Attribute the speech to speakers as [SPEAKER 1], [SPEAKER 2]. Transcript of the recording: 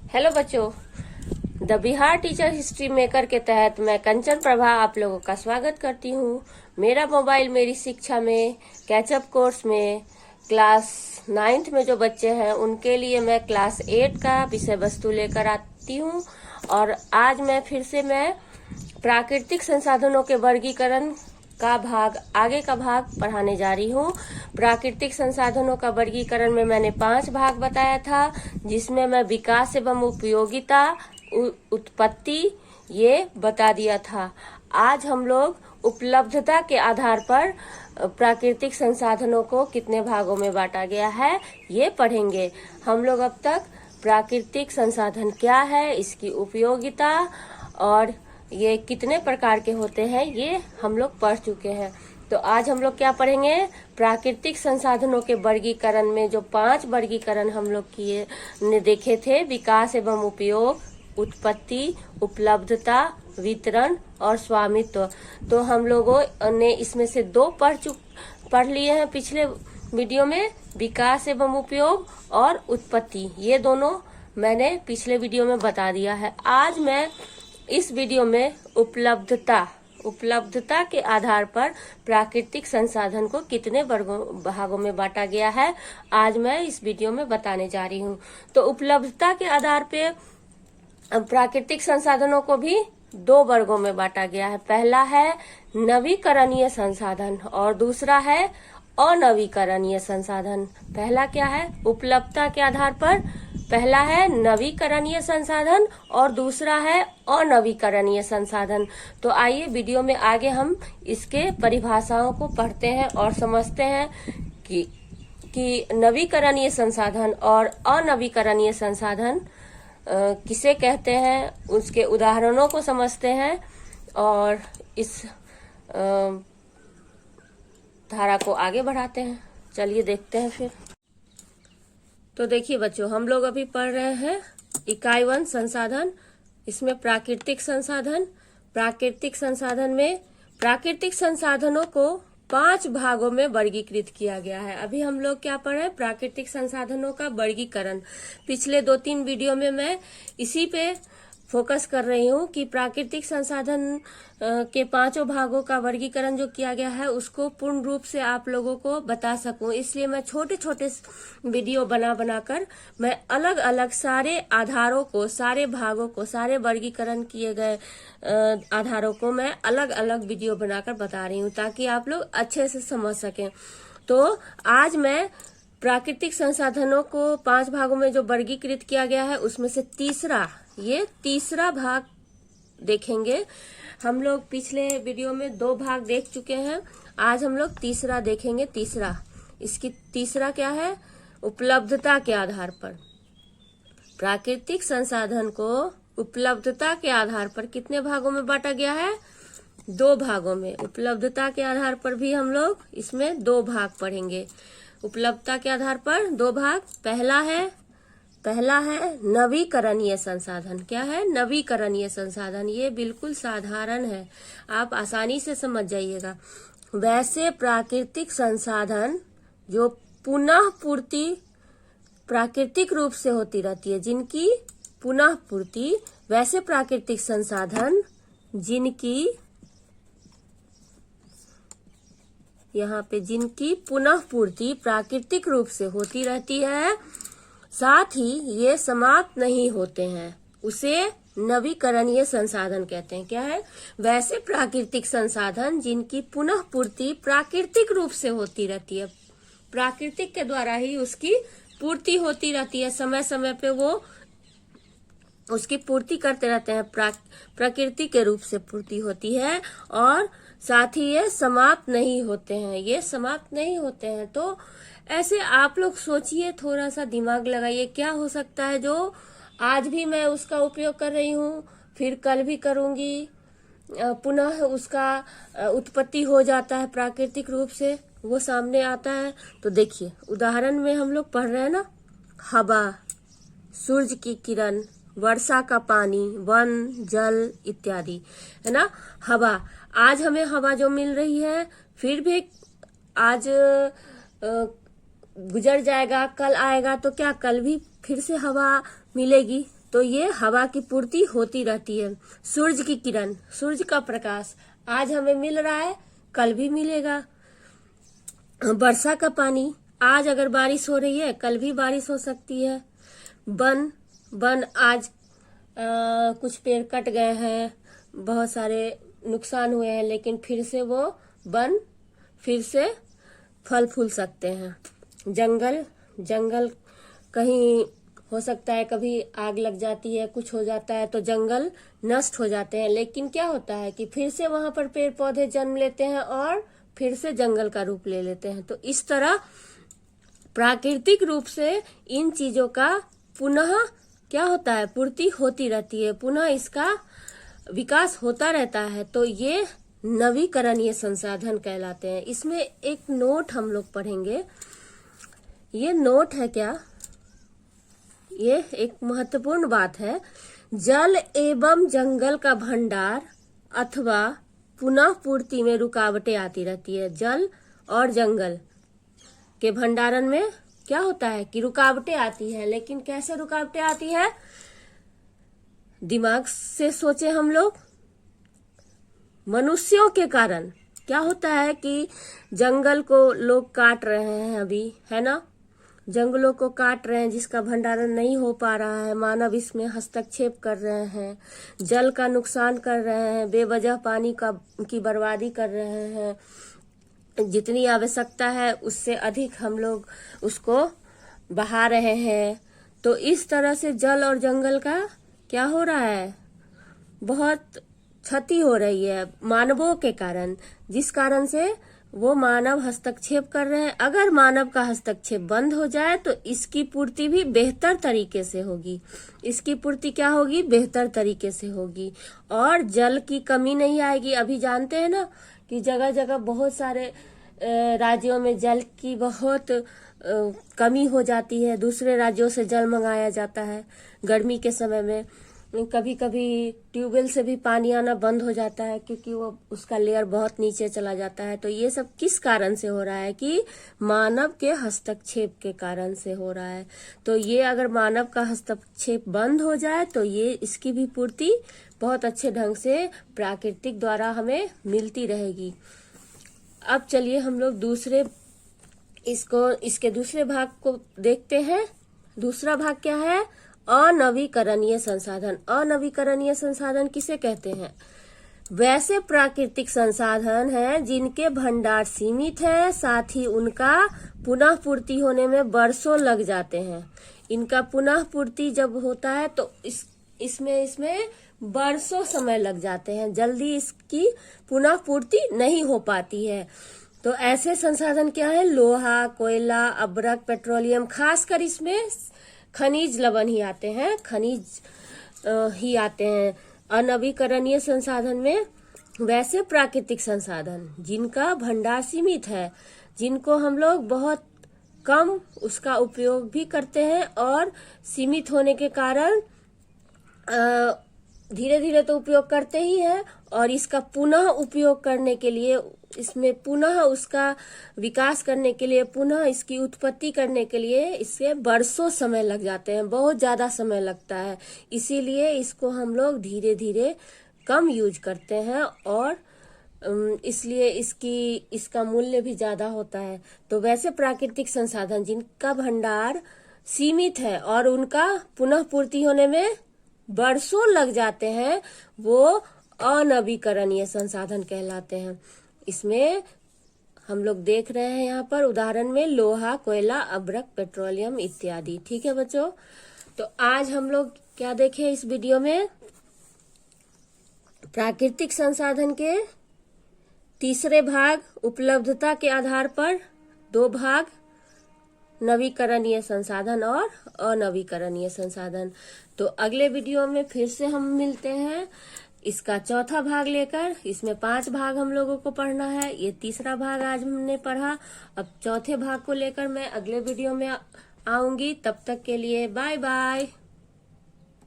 [SPEAKER 1] Hello बच्चों, the Bihar teacher history maker के तहत मैं कंचन प्रभा आप लोगों का स्वागत करती हूँ। मेरा मोबाइल मेरी शिक्षा में कैचअप कोर्स में क्लास 9th में जो बच्चे हैं उनके लिए मैं क्लास 8 का विषय वस्तु लेकर आती हूँ। और आज फिर से मैं प्राकृतिक संसाधनों के वर्गीकरण का आगे का भाग पढ़ाने जा रही हूँ। प्राकृतिक संसाधनों का वर्गीकरण में मैंने 5 भाग बताया था, जिसमें मैं विकास एवं उपयोगिता, उत्पत्ति ये बता दिया था। आज हम लोग उपलब्धता के आधार पर प्राकृतिक संसाधनों को कितने भागों में बांटा गया है ये पढ़ेंगे। हम लोग अब तक प्राकृतिक संसाधन क्या है, इसकी उपयोगिता और ये कितने प्रकार के होते हैं ये हम लोग पढ़ चुके हैं। तो आज हम लोग क्या पढ़ेंगे, प्राकृतिक संसाधनों के वर्गीकरण में जो 5 वर्गीकरण हम लोग देखे थे, विकास एवं उपयोग, उत्पत्ति, उपलब्धता, वितरण और स्वामित्व। तो हम लोगों ने इसमें से 2 पढ़ लिए हैं पिछले वीडियो में, विकास एवं उपयोग और उत्पत्ति। ये दोनों मैंने पिछले वीडियो में बता दिया है। आज मैं इस वीडियो में उपलब्धता के आधार पर प्राकृतिक संसाधन को कितने भागों में बांटा गया है, आज मैं इस वीडियो में बताने जा रही हूँ। तो उपलब्धता के आधार पे प्राकृतिक संसाधनों को भी 2 वर्गों में बांटा गया है। पहला है नवीकरणीय संसाधन और दूसरा है अनवीकरणीय संसाधन। पहला क्या है, उपलब्धता के आधार पर पहला है नवीकरणीय संसाधन और दूसरा है अनवीकरणीय संसाधन। तो आइए वीडियो में आगे हम इसके परिभाषाओं को पढ़ते हैं और समझते हैं कि नवीकरणीय संसाधन और अनवीकरणीय संसाधन किसे कहते हैं, उसके उदाहरणों को समझते हैं और इस धारा को आगे बढ़ाते हैं। चलिए देखते हैं फिर। तो देखिए बच्चों, हम लोग अभी पढ़ रहे हैं इकाई 1 संसाधन। इसमें प्राकृतिक संसाधन। प्राकृतिक संसाधन में प्राकृतिक संसाधनों को 5 भागों में वर्गीकृत किया गया है। अभी हम लोग क्या पढ़ रहे हैं, प्राकृतिक संसाधनों का वर्गीकरण। पिछले 2-3 वीडियो में मैं इसी पे फोकस कर रही हूँ कि प्राकृतिक संसाधन के 5 भागों का वर्गीकरण जो किया गया है उसको पूर्ण रूप से आप लोगों को बता सकूं, इसलिए मैं छोटे छोटे वीडियो बनाकर मैं अलग अलग सारे आधारों को, सारे भागों को, सारे वर्गीकरण किए गए आधारों को मैं अलग अलग वीडियो बनाकर बता रही हूँ ताकि आप लोग अच्छे से समझ सकें। तो आज मैं प्राकृतिक संसाधनों को 5 भागों में जो वर्गीकृत किया गया है उसमें से तीसरा भाग देखेंगे। हम लोग पिछले वीडियो में 2 भाग देख चुके हैं, आज हम लोग तीसरा देखेंगे। तीसरा क्या है, उपलब्धता के आधार पर प्राकृतिक संसाधन को उपलब्धता के आधार पर कितने भागों में बांटा गया है, 2 भागों में। उपलब्धता के आधार पर भी हम लोग इसमें 2 भाग पढ़ेंगे। उपलब्धता के आधार पर 2 भाग। पहला है नवीकरणीय संसाधन। क्या है, नवीकरणीय संसाधन। ये बिल्कुल साधारण है, आप आसानी से समझ जाइएगा। वैसे प्राकृतिक संसाधन जो पुनः पूर्ति प्राकृतिक रूप से होती रहती है, जिनकी पुनः पूर्ति, वैसे प्राकृतिक संसाधन जिनकी जिनकी पुनः पूर्ति प्राकृतिक रूप से होती रहती है, साथ ही ये समाप्त नहीं होते हैं, उसे नवीकरणीय संसाधन कहते हैं। क्या है, वैसे प्राकृतिक संसाधन जिनकी पुनः पूर्ति प्राकृतिक रूप से होती रहती है, प्राकृतिक के द्वारा ही उसकी पूर्ति होती रहती है, समय समय पे वो उसकी पूर्ति करते रहते हैं, प्रकृति के रूप से पूर्ति होती है और साथ ही ये समाप्त नहीं होते हैं। तो ऐसे आप लोग सोचिए, थोड़ा सा दिमाग लगाइए, क्या हो सकता है जो आज भी मैं उसका उपयोग कर रही हूँ, फिर कल भी करूंगी, पुनः उसका उत्पत्ति हो जाता है प्राकृतिक रूप से, वो सामने आता है। तो देखिए उदाहरण में हम लोग पढ़ रहे हैं ना, हवा, सूरज की किरण, वर्षा का पानी, वन, जल इत्यादि, है ना। हवा, आज हमें हवा जो मिल रही है, फिर भी आज गुजर जाएगा, कल आएगा तो क्या कल भी फिर से हवा मिलेगी, तो ये हवा की पूर्ति होती रहती है। सूरज की किरण, सूरज का प्रकाश आज हमें मिल रहा है, कल भी मिलेगा। वर्षा का पानी, आज अगर बारिश हो रही है कल भी बारिश हो सकती है। वन आज कुछ पेड़ कट गए हैं, बहुत सारे नुकसान हुए हैं, लेकिन फिर से वो वन फिर से फल फूल सकते हैं। जंगल कहीं हो सकता है कभी आग लग जाती है, कुछ हो जाता है तो जंगल नष्ट हो जाते हैं, लेकिन क्या होता है कि फिर से वहां पर पेड़ पौधे जन्म लेते हैं और फिर से जंगल का रूप ले लेते हैं। तो इस तरह प्राकृतिक रूप से इन चीजों का पुनः क्या होता है, पूर्ति होती रहती है, पुनः इसका विकास होता रहता है। तो ये नवीकरणीय संसाधन कहलाते हैं। इसमें एक नोट हम लोग पढ़ेंगे। ये नोट है क्या, ये एक महत्वपूर्ण बात है। जल एवं जंगल का भंडार अथवा पुनः पूर्ति में रुकावटें आती रहती है। जल और जंगल के भंडारण में क्या होता है कि रुकावटें आती है, लेकिन कैसे रुकावटें आती है, दिमाग से सोचे हम लोग। मनुष्यों के कारण क्या होता है कि जंगल को लोग काट रहे हैं अभी, है ना, जंगलों को काट रहे हैं, जिसका भंडारण नहीं हो पा रहा है। मानव इसमें हस्तक्षेप कर रहे हैं, जल का नुकसान कर रहे हैं, बेवजह पानी की बर्बादी कर रहे हैं। जितनी आवश्यकता है उससे अधिक हम लोग उसको बहा रहे हैं। तो इस तरह से जल और जंगल का क्या हो रहा है, बहुत क्षति हो रही है मानवों के कारण, जिस कारण से वो मानव हस्तक्षेप कर रहे हैं। अगर मानव का हस्तक्षेप बंद हो जाए तो इसकी पूर्ति भी बेहतर तरीके से होगी। इसकी पूर्ति क्या होगी, बेहतर तरीके से होगी और जल की कमी नहीं आएगी। अभी जानते हैं ना कि जगह जगह बहुत सारे राज्यों में जल की बहुत कमी हो जाती है। दूसरे राज्यों से जल मंगाया जाता है। गर्मी के समय में कभी कभी ट्यूबवेल से भी पानी आना बंद हो जाता है, क्योंकि वो उसका लेयर बहुत नीचे चला जाता है। तो ये सब किस कारण से हो रहा है कि मानव के हस्तक्षेप के कारण से हो रहा है। तो ये अगर मानव का हस्तक्षेप बंद हो जाए तो ये इसकी भी पूर्ति बहुत अच्छे ढंग से प्राकृतिक द्वारा हमें मिलती रहेगी। अब चलिए हम लोग इसके दूसरे भाग को देखते हैं। दूसरा भाग क्या है, अनवीकरणीय संसाधन। अनवीकरणीय संसाधन किसे कहते हैं, वैसे प्राकृतिक संसाधन हैं जिनके भंडार सीमित है, साथ ही उनका पुनः पूर्ति होने में वर्षों लग जाते हैं। इनका पुनः पूर्ति जब होता है तो इसमें वर्षों समय लग जाते हैं, जल्दी इसकी पुनः पूर्ति नहीं हो पाती है। तो ऐसे संसाधन क्या है, लोहा, कोयला, अब्रक, पेट्रोलियम, खासकर इसमें खनिज लवण ही आते हैं, अनवीकरणीय संसाधन में वैसे प्राकृतिक संसाधन जिनका भंडार सीमित है, जिनको हम लोग बहुत कम उसका उपयोग भी करते हैं और सीमित होने के कारण धीरे धीरे तो उपयोग करते ही हैं, और इसका पुनः उपयोग करने के लिए, इसमें पुनः उसका विकास करने के लिए, पुनः इसकी उत्पत्ति करने के लिए इससे वर्षों समय लग जाते हैं, बहुत ज्यादा समय लगता है। इसीलिए इसको हम लोग धीरे धीरे कम यूज करते हैं और इसलिए इसका मूल्य भी ज्यादा होता है। तो वैसे प्राकृतिक संसाधन जिनका भंडार सीमित है और उनका पुनः पूर्ति होने में वर्षों लग जाते हैं, वो अनवीकरणीय संसाधन कहलाते हैं। इसमें हम लोग देख रहे हैं यहाँ पर उदाहरण में लोहा, कोयला, अब्रक, पेट्रोलियम इत्यादि। ठीक है बच्चों, तो आज हम लोग क्या देखे इस वीडियो में, प्राकृतिक संसाधन के तीसरे भाग, उपलब्धता के आधार पर 2 भाग, नवीकरणीय संसाधन और अनवीकरणीय संसाधन। तो अगले वीडियो में फिर से हम मिलते हैं इसका चौथा भाग लेकर। इसमें 5 भाग हम लोगों को पढ़ना है, ये तीसरा भाग आज हमने पढ़ा। अब चौथे भाग को लेकर मैं अगले वीडियो में आऊंगी। तब तक के लिए बाय बाय।